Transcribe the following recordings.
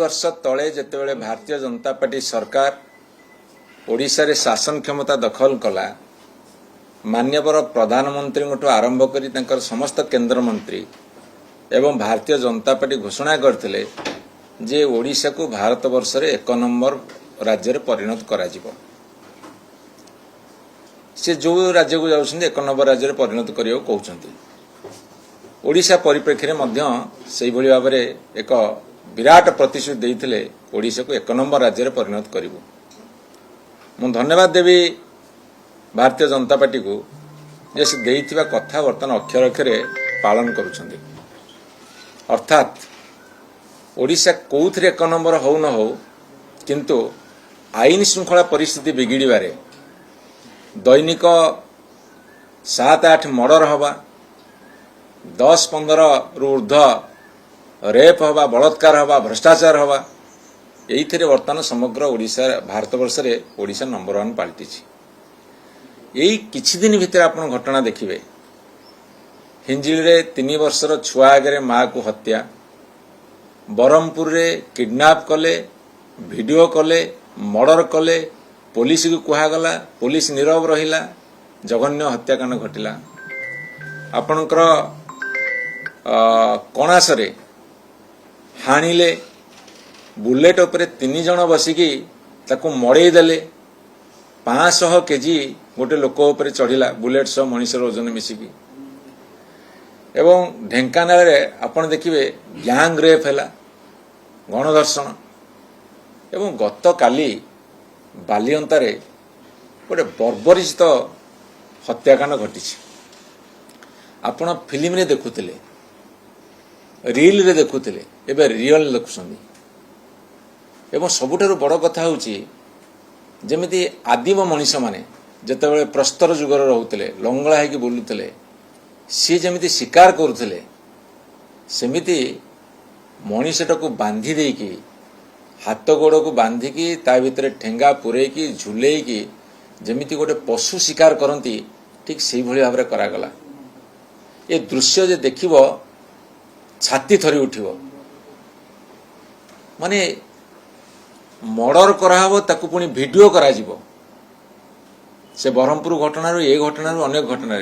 वर्ष तले जितेबाला भारतीय जनता पार्टी सरकार ओडिशा रे शासन क्षमता दखल कला मान्यवर प्रधानमंत्री आरंभ कर समस्त केंद्र मंत्री एवं भारतीय जनता पार्टी घोषणा करते जे ओडिशा को भारत वर्ष रे 1 नंबर राज्य रे परिणत करा जिवो। से जो राज्य को जाउछन्ते 1 नंबर राज्य रे परिणत करियो कहउछन्ते। ओडिशा परिप्रेक्षी मध्य सेही भली भाव रे एक विराट प्रतिश्रुति देइथिले ओडिशा को 1 नंबर राज्य रे परिणत करिवो। मु धन्यवाद देवी भारतीय जनता पार्टी को जे से देइथिबा कथा वर्तमान अक्षर अक्षरे पालन करूछन्ते। अर्थात ओडिशा कोउथरे 1 नंबर हो न हो किंतु आईन श्रृंखला परिस्थिति बिगिड़बारे दैनिक 7-8 मर्डर हवा 10-15 रु ऊर्ध्व रेप हवा बलात्कार हवा भ्रष्टाचार हवा यही वर्तमान समग्र ओडिशा भारतवर्ष रे ओडिशा नंबर 1 पाल्टी यही किछि दिन भितर आपण घटना देखिबे। हिंजिल रे 3 वर्षर छुआ आगे माँ को हत्या, बरहमपुर रे किडनैप कले वीडियो कले मर्डर कले पुलिस को कुहागला पुलिस नीरव रहिला जघन्य हत्याकांड घटिला। आपणकर कणासरे हाणिले बुलेट उपरे 3 जण बसिकी ताकू मड़े देले 500 केजी गोटे लोक उपरे चढ़िला बुलेट सह मनीषर ओजन मिसिकी। एवं ढेंकानाल रे आपण देखिबे गैंग रेप हैला गणधर्षण एवं गत काली बालियंतारे गोटे बर्बरित हत्याकांड घटी। आपण फिल्म रे देखुतिले रील रे देखुतिले एबे रियल देखुछन्ती। एवं सबुठारु बड़ कथा होची जेमिति आदिम मनीष माने जेतेबेले प्रस्तर जुगर रहुतिले लंगळा हेकी बुलुतिले सी जेमिति शिकार करुथिले सेमिति मनीषटाକୁ बांधी देकी हाथ गोड़ को बांधिकी ता भितर ठेंगा पुरेकी झुलेकी जेमिति गोटे पशु शिकार करती ठीक से भली भाव में करागला। ये दृश्य जे देखिबो छाती थरी उठिबो माने मर्डर कराहबो ताकू पुणी वीडियो करा जिवो। से बरहमपुर घटना ये घटना अनेक घटना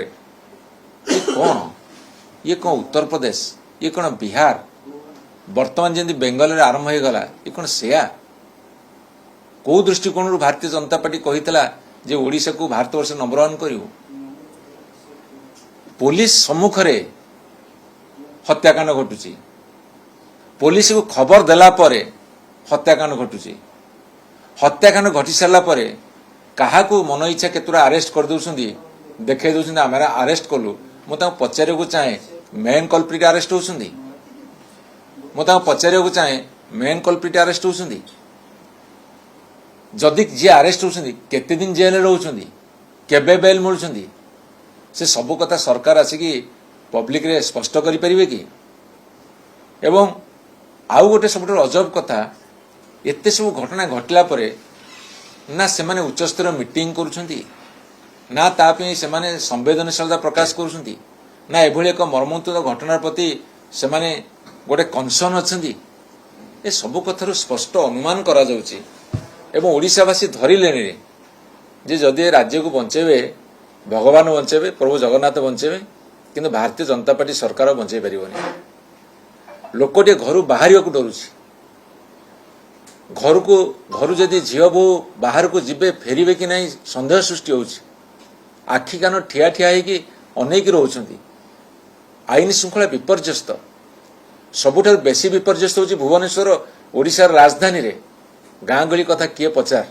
ये कौन उत्तर प्रदेश ये कौन बिहार वर्तमान जमी बेंगल रे आरंभ हो गला ये कौन सेया कौ दृष्टिकोण भारतीय जनता पार्टी कही जे ओडिशा को भारतवर्ष नंबर 1 करिवो। पुलिस सम्मुख रे हत्याकांड घटुची पुलिस को खबर देला परे हत्याकांड घटुची हत्याकांड घटी सारा परे काहाकू मन इच्छा केतुरा अरेस्ट कर दउछन्ती देखे दउछन्ती हमरा अरेस्ट कलु मु ता पचारे को चाहे मेन कल्प्रिट अरेस्ट होउछन्ती मु ता पचारे को चाहे मेन कल्प्रिट अरेस्ट होउछन्ती जदि जे अरेस्ट होउछन्ती केते दिन जेल रहउछन्ती केबे बेल मिलुछन्ती से सब कथा सरकार आसिकी पब्लिक रे स्पष्ट करि परिबे कि। एवं आउ गोटे सब अजब कथा एते सब घटना घटला परे ना से माने उच्च स्तर मीटिंग करूछन्ती ना तापी से माने संवेदनशीलता प्रकाश करूछन्ती ना एभली एक मर्मन्तुद घटना प्रति से माने गोटे कनसर्न अछन्ती। ए सब कथार स्पष्ट अनुमान करा जाउची एवं ओडिशावासी धरिलेनी जे जदि राज्य को बंचेबे भगवान बंचेबे प्रभु जगन्नाथ बंचेबे किंतु भारतीय जनता पार्टी सरकार बंचेई परिबनी। लोकटे घर बाहर को डरुची घर जदि झील बो बाहर को जीवे फेरबे कि नहीं संदेह सृष्टि होउची। आखि कान ठिया ठिया होगी अनेक रोचंती आईन श्रृंखला विपर्यस्त सबुठार बेसी विपर्यस्त होची भुवनेश्वर ओडिशार राजधानी रे गाँ गली कथा किए पचार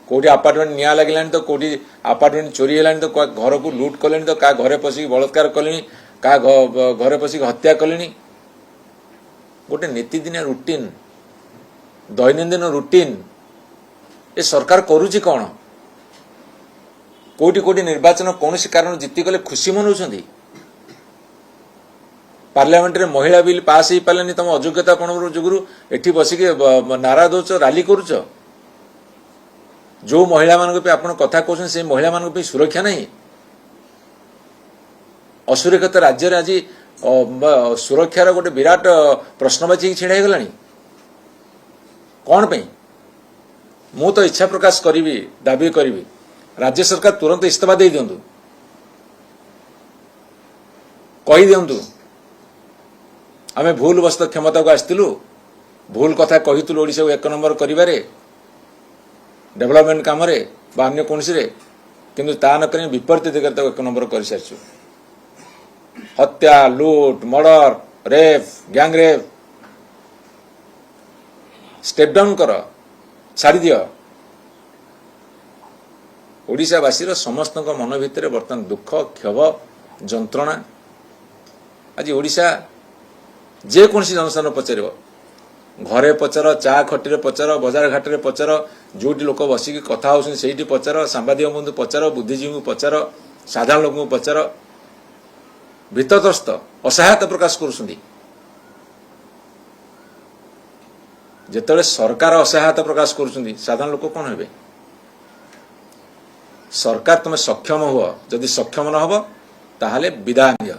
कोटी अपार्टमेंट निया लगे तो कोटी अपार्टमेंट चोरी है तो घर को लुट कले तो क्या घरे पशिक बलात्कार कले क्या घरे पशिक हत्या कले गोटे नीतिदिनिया रुटीन दैनंदिन रुटीन ए सरकार करुची कौन कोटी कोटी निर्वाचन कौन कारण जीतीगले खुशी मनाउछन्ती पार्लियामेंट रे महिला बिल पास हो पारे तुम अयोग्यता कौन जुगुरु एठी बसिके नारा दौच राली करुच जो महिला मान कथा कहते से महिला मान सुरक्षा नहीं असुरक्षित राज्य आज सुरक्षार गोटे विराट प्रश्नवाची छिड़ा गलानी। कौन पे मु तो इच्छा प्रकाश करी दाबी करी राज्य सरकार तुरंत इस्तीफा दे दिंतु कही दिंतु आम भूल बस्त क्षमता को आसलु भूल कथा कहीलु ओडिशा को 1 नंबर करिबारे डेवलपमेंट काम अन्य कौन किंतु ता न करें विपरीत दिगरे 1 नंबर कर सारी हत्या लुट murder rape gang rape step down कर छाड़ी दियो ओडिशावासी समस्त मन भितर बर्तमान दुख क्षोभ जंत्रणा आज ओडिशा जेकोसी जनस्थान पचार घरे पचार चा खटी पचार बजार घाट में पचार जो लोक बसिक कथा होती पचार सांबादिक बंधु पचार बुद्धिजीवी पचार साधारण लोक पचार भीतत्रस्त असहायता प्रकाश करुँच जिते सरकार असहायता प्रकाश करुँच साधारण लोक कौन हे सरकार तुम सक्षम हुआ जदि सक्षम न हो ताहले विदाय निय